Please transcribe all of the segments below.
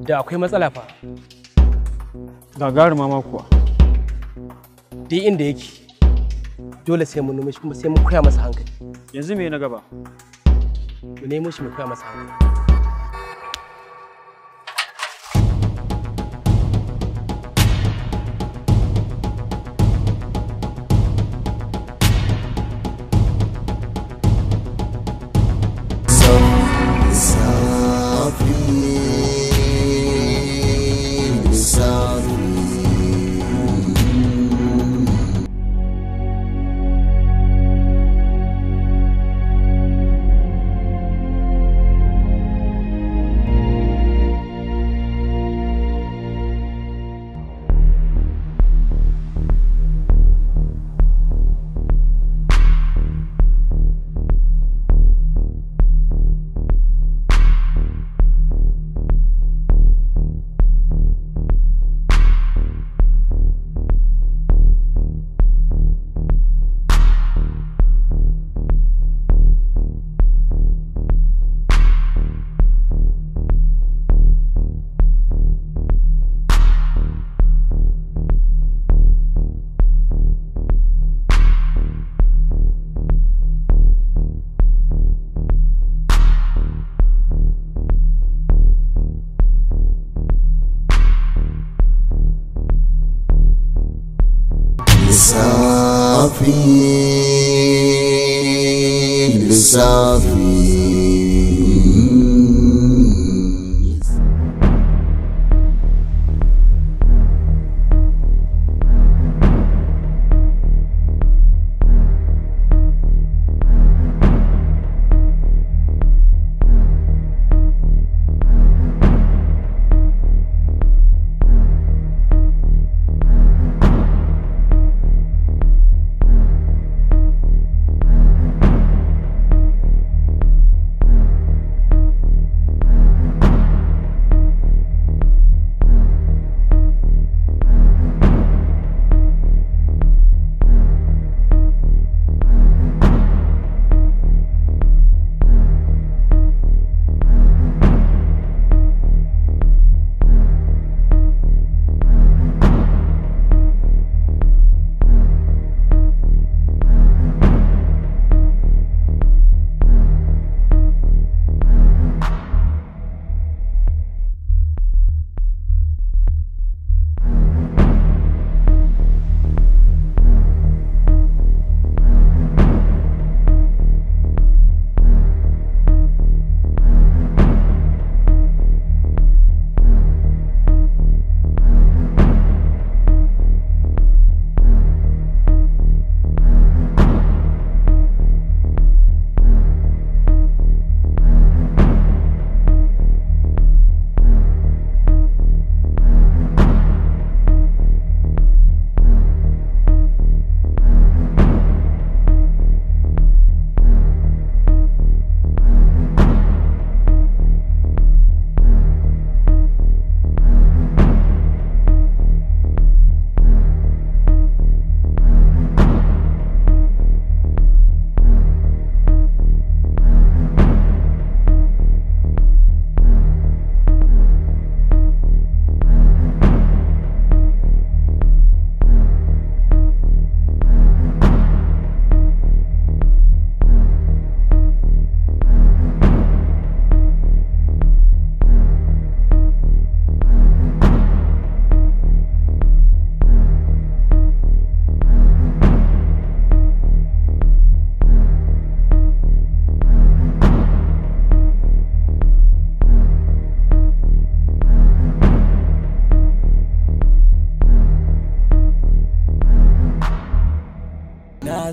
Da akwai matsala fa. Gagaruma ma kuwa. Duk inda yake dole sai mun nemi shi kuma sai mun koya masa hankali. Yanzu me na gaba? Mu nemo shi mu koya masa hankali.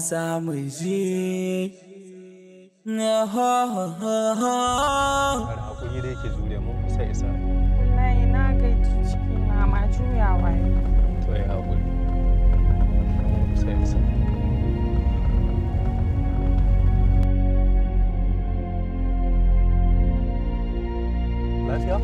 samu ji hakuri da yake jure mun kusa isa wallahi na gaji ciki na ma juyawa to ya hakuri mun kusa isa lafiya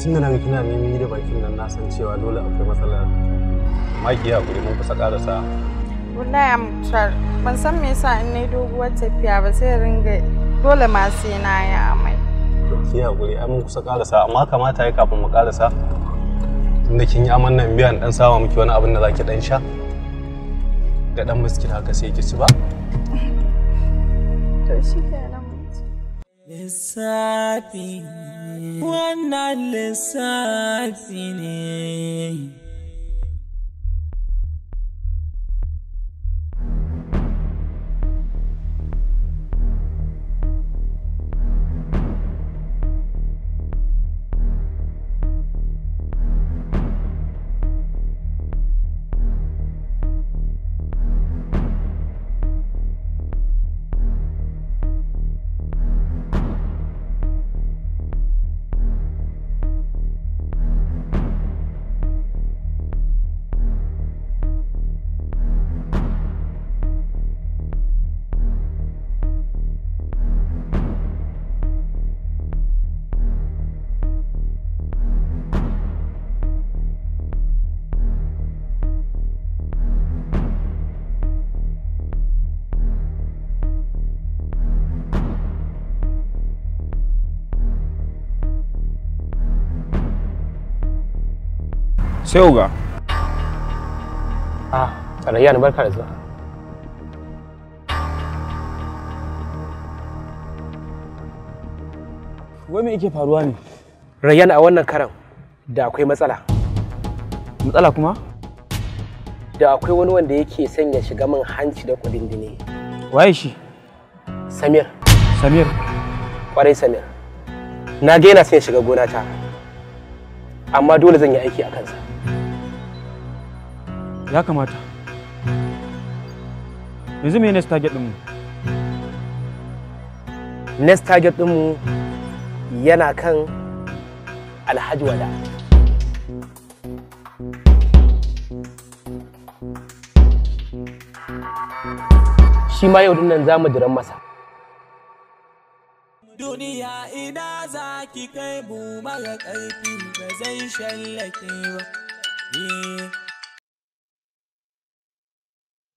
tun da na ga kina neman yi da bakin nan na san cewa dole akwai matsala. Maki ya guri mun kusa karasa. Wallahi Muktar, ban san me yasa in nayi doguwar tafiya ba sai ringa dole ma sai na yi amai. Ki hakuri, ai mun kusa karasa amma kamata yayi kafin mu karasa. Tunda kin yi aman nan biyan dan sawa miki wani abin da zaki dan sha. Da dan biskit haka sai ki ci ba. To shikenan. Lissafi wannan lissafi ne. Sai uga. Rayyan barka da zuwa. Wai me yake faruwa ne? Rayyan a wannan karan da akwai matsala. Matsala kuma? Da akwai wani wanda yake son ya shiga min hanci da kudindine. Waye shi? Samir. Samir. Kwarai Samir. Na ga yana son ya shiga gona ta. Amma dole zan yi aiki a kansa. Ya kamata. Yanzu me next target ɗinmu? Next target ɗinmu yana kan Alhaji Wada. Shi ma yau dinnan za mu diran masa. Duniya ina za ki kai mu mara ƙarfi ba zai shallake ba.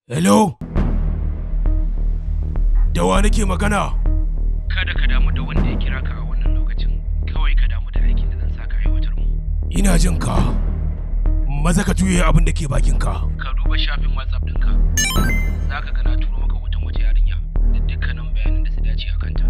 Hello? Da wa nake magana? Kada ka damu da wanda ya kira ka a wannan lokacin. Kawai ka damu da aikin da zan saka aiwatar mu. Ina jin ka. Maza ka juye abin da ke bakin ka. Ka duba shafin WhatsApp ɗinka. Za ka ga na turo maka hoton wata yarinya da dukkanin bayanan da su dace a kanta.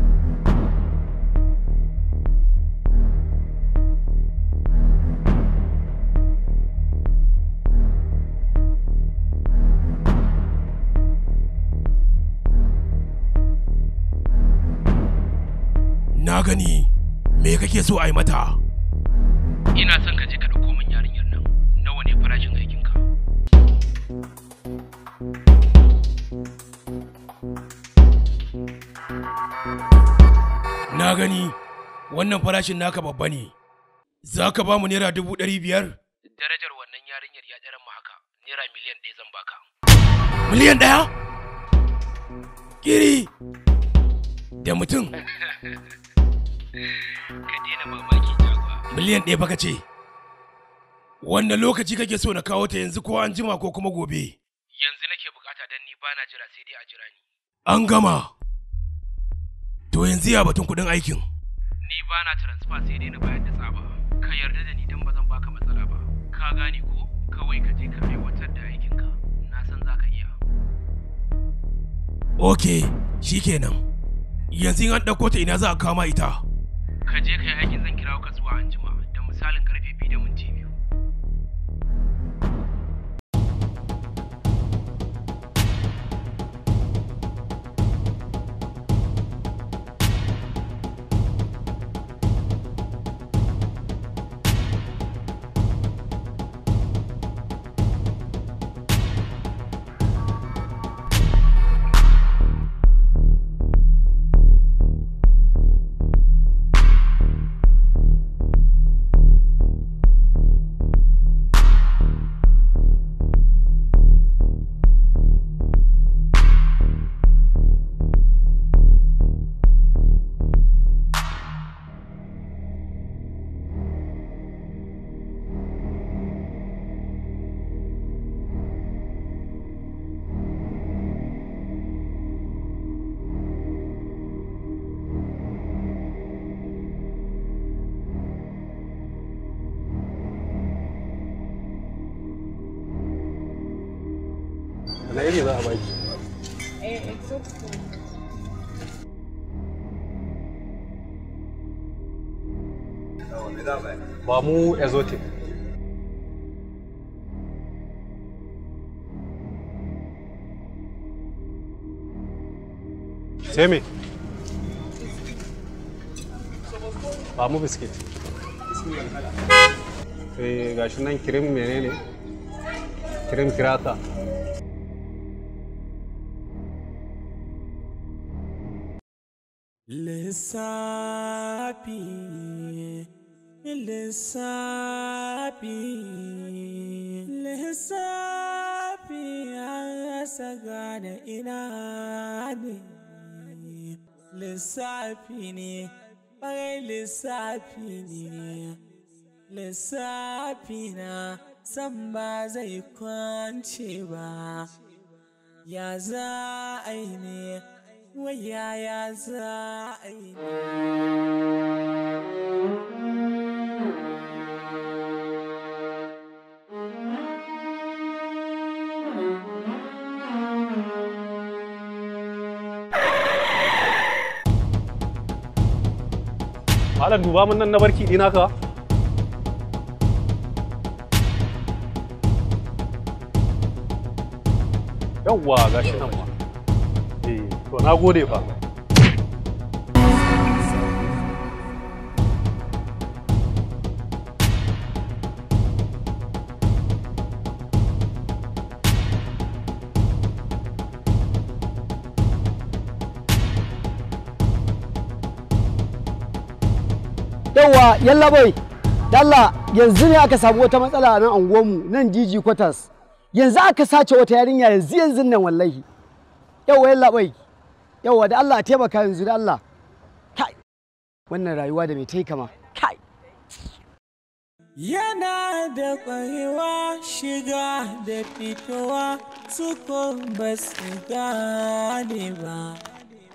Na gani, me kake so a yi mata? Ina son ka je ka ɗauko min yarinyar nan. Nawa ne farashin aikinka? Na gani, wannan farashin naka babba ne. Za ka ba mu naira 500,000? Darajar wannan yarinyar ya ɗaran mu haka. Naira miliyan 1 zan baka. Miliyan 1? Kiri! Da mutum. Ka daina mamaki jagwa. Miliyan 1 baka ce. Wannan lokaci kake so na kawo ta yanzu ko an jima ko kuma gobe? Yanzu nake bukata dan ni bana jira sai dai a jira ni. An gama. To yanzu ya batun kudin aikin. Ni bana transfer sai dai na bayar da tsaba. Ka yarda da ni dan ba zan baka matsala ba. Ka gane ko? Kawai ka je ka aiwatar da aikinka. Na san zaka iya. Okay, shikenan. Yanzu in an ɗauko ta ina za a kama ita? Ka je ka yi aikin zan kirawo ka zuwa anjima da misalin karfe 2:02. baki. Exotic. Ba mu exotic. Sai me? Ba mu biskit. Gashi nan kirim menene? Kirim kirata. Lissafi, lissafi, lissafi ya saka da ina ne. Lissafi ne, ɓarai lissafi ne. Lissafi na san ba zai kwance ba. Ya za a yi ne, waya ya za a yi ne. Malam duba mun nan na barki dina ka. Yawwa gashi nan ma. To na gode fa. Yawwa yalla bai dalla yanzu ne aka samu wata matsala a nan anguwanmu nan DG quarters yanzu aka sace wata yarinya yanzu nan wallahi yawwa yalla bai yawwa da Allah a taimaka yanzu da Allah kai wannan rayuwa da mai tai kama kai yana da ƙwarewa shiga da fitowa suko ba su gane ba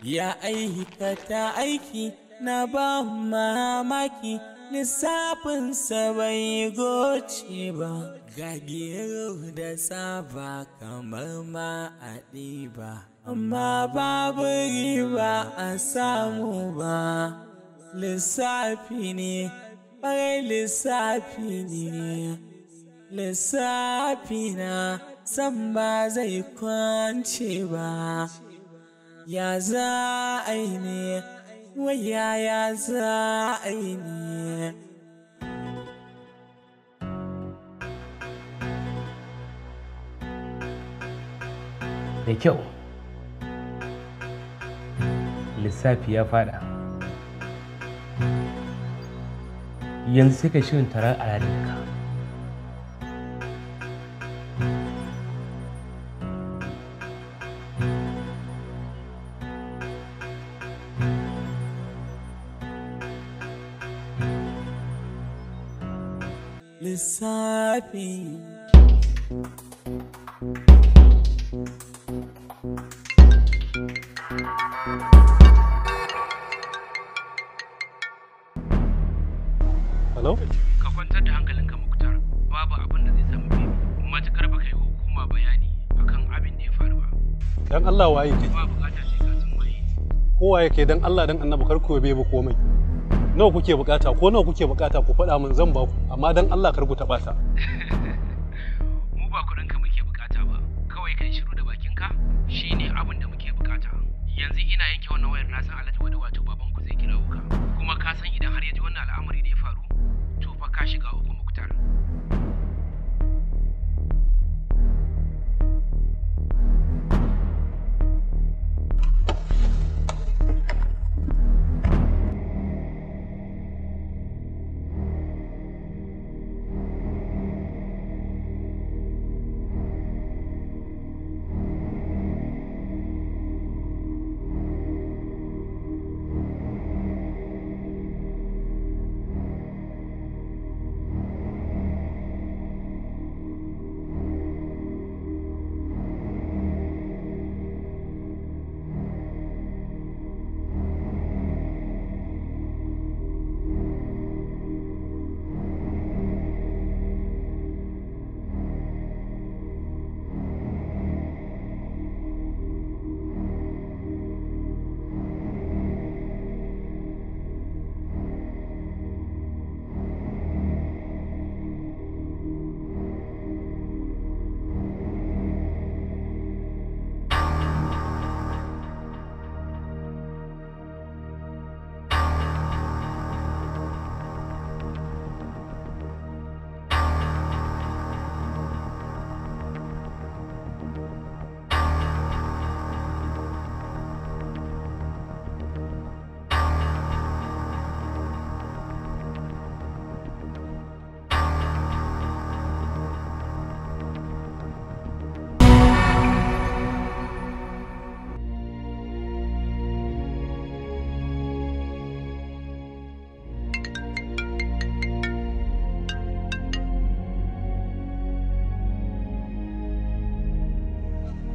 ya aikata aiki na ba mamaki lissafinsa bai goce ba ga gero da saba kamar ma a ɗiba amma babu riba a samu ba lissafi ne ɓarai lissafi ne lissafi na san ba zai kwance ba ya za a yi ne waya ya za a yi ne. Da kyau lissafi ya fada yanzu sai ka shirin tarar aladinka. Lissafi Hello? Ka kwantar da hankalinka Muktar, babu abin da zai samu biyu, matukar baka yi hukuma bayani akan abin da ya faru ba. Dan Allah waye ke? Ba bukatar sai ka san waye. Kowa yake dan Allah dan Annabi kar ku bai ba komai. Nawa kuke bukata ko nawa kuke bukata ku faɗa min zan ba ku amma dan Allah kar ku taɓa ta. Mu ba kuɗinka muke bukata ba, kawai kai shiru da bakinka shine abin da muke bukata. Yanzu ina yanke wannan wayar na san Alhaji Wada wato babanku zai kira ka. Kuma ka san idan har ya ji wannan al'amari da ya faru to fa ka shiga uku Muktar.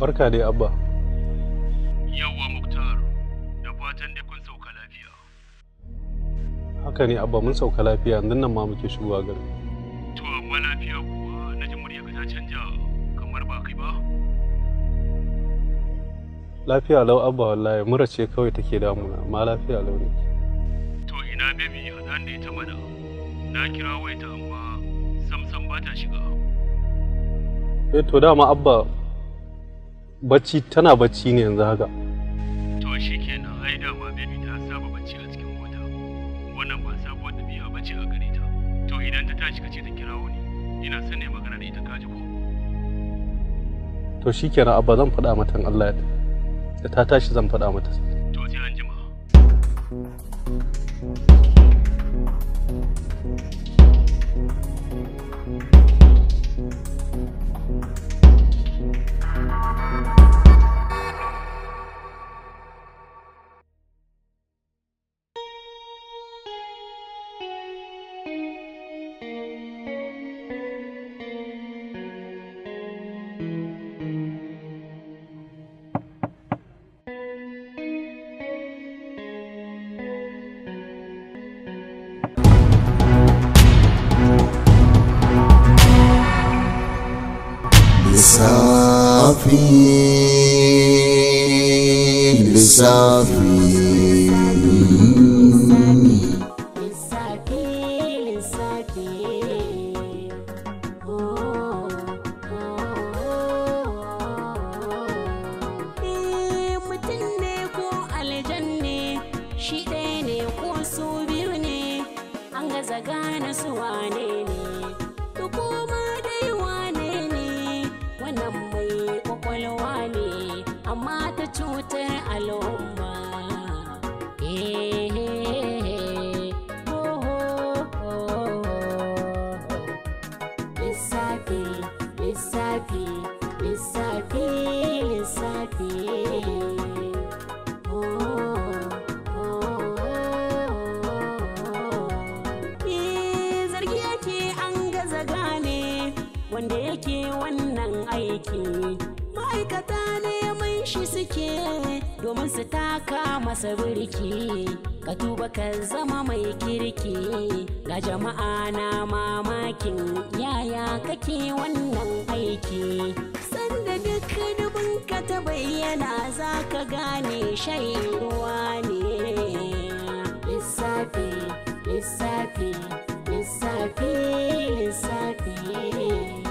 Barka dai Abba. Yawwa Muktar, da fatan dai kun sauka lafiya. Haka ne Abba, mun sauka lafiya, yanzu nan ma muke shigowa garin. To amma lafiya kuwa na ji muryarka ta canja kamar ba kai ba? Lafiya lau Abba, wallahi mura ce kawai take damuna, amma lafiya lau ne. To ina baby hadan da ita mana. Na kira waita amma samsam ba ta shiga. To dama Abba bacci tana bacci ne yanzu haka. To shikenan, ai dama baby ta saba bacci a cikin mota. Wannan ba sabuwar dabi'a bace a gare ta. To idan ta tashi kace ta kirawo ni, ina son ne magana da ita kaji ko? To shikenan Abba, zan faɗa mata in Allah ya yarda. Da ta tashi zan faɗa mata. To sai an jima. wanda yake wannan aiki ma'aikata neman shi suke domin su taka masa birki ka tuba ka zama mai kirki ga jama'a na mamakin yaya kake wannan aiki sanda duk dubin ka ta bayyana za ka gane shan ruwa ne lissafi lissafi lissafi lissafi